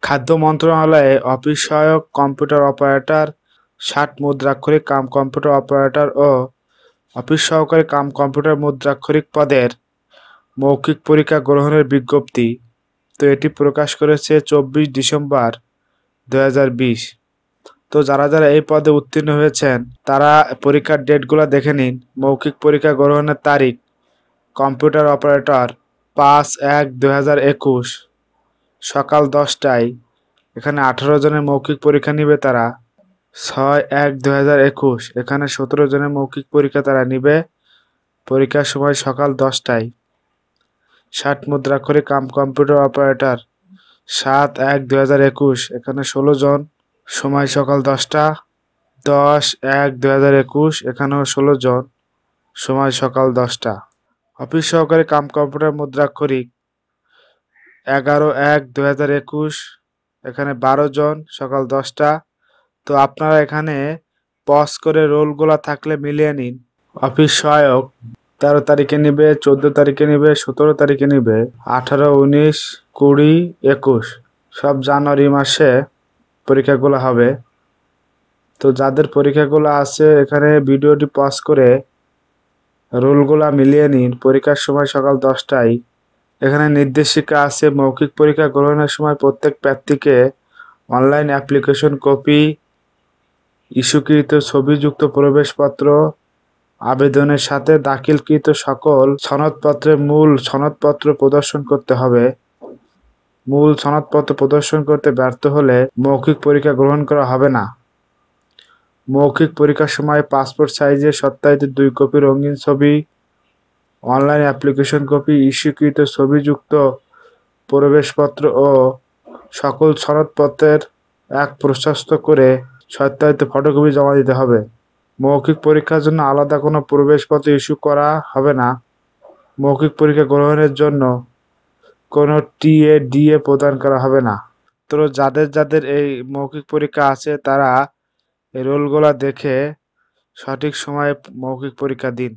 খাদ্য মন্ত্রণালয়ে অফিস সহায়ক, কম্পিউটার অপারেটর, ৬০ মুদ্রাক্ষরিক কম্পিউটার অপারেটর ও অফিস সহকারী কম্পিউটার মুদ্রাক্ষরিক পদের মৌখিক পরীক্ষা গ্রহণের বিজ্ঞপ্তি। তো এটি প্রকাশ করেছে ২৪ ডিসেম্বর ২০২০। তো যারা যারা এই পদে উত্তীর্ণ হয়েছেন তারা পরীক্ষার ডেটগুলো দেখে নিন। মৌখিক পরীক্ষা গ্রহণের তারিখ: কম্পিউটার অপারেটর ৫/১/২০২১ সকাল ১০টায়। এখানে ১৮ জনের মৌখিক পরীক্ষা নিবে তারা। ৬/১/২০২১ এখানে ১৭ জনের মৌখিক পরীক্ষা তারা নিবে। পরীক্ষার সময় সকাল ১০টায়। ৬০ মুদ্রাক্ষরিক কম্পিউটার অপারেটর ৭/১/২০২১ এখানে ১৬ জন, সময় সকাল ১০টা। ১০/১/২০২১ এখানেও ১৬ জন, সময় সকাল ১০টা। অফিস সহকারী কম্পিউটার মুদ্রাক্ষরিক ১১/১/২০২১ এখানে ১২ জন, সকাল ১০টা। তো আপনারা এখানে পজ করে রোলগুলা থাকলে মিলিয়ে নিন। অফিস সহায়ক ১৩ তারিখে নিবে, ১৪ তারিখে নিবে, ১৭ তারিখে নিবে, ১৮, ১৯, ২০, ২১ সব জানুয়ারি মাসে পরীক্ষাগুলো হবে। তো যাদের পরীক্ষাগুলো আছে এখানে ভিডিওটি পজ করে রোলগুলা মিলিয়ে নিন। পরীক্ষার সময় সকাল ১০টায়। এখানে নির্দেশিকা আছে, মৌখিক পরীক্ষা গ্রহণের সময় প্রত্যেক প্রার্থীকে অনলাইন অ্যাপ্লিকেশন কপি, ইস্যুকৃত ছবিযুক্ত প্রবেশপত্র, আবেদনের সাথে দাখিলকৃত সকল সনদপত্রের মূল সনদপত্র প্রদর্শন করতে হবে। মূল সনদপত্র প্রদর্শন করতে ব্যর্থ হলে মৌখিক পরীক্ষা গ্রহণ করা হবে না। মৌখিক পরীক্ষার সময় পাসপোর্ট সাইজের সত্যায়িত ২ কপি রঙিন ছবি, অনলাইন অ্যাপ্লিকেশন কপি, ইস্যুকৃত ছবিযুক্ত প্রবেশপত্র ও সকল সনদপত্রের এক প্রশস্ত করে সত্যায়িত ফটোকপি জমা দিতে হবে। মৌখিক পরীক্ষার জন্য আলাদা কোনো প্রবেশপত্র ইস্যু করা হবে না। মৌখিক পরীক্ষা গ্রহণের জন্য কোনো টিএ/ডিএ প্রদান করা হবে না। তো যাদের যাদের এই মৌখিক পরীক্ষা আছে তারা এই রোলগুলা দেখে সঠিক সময়ে মৌখিক পরীক্ষা দিন।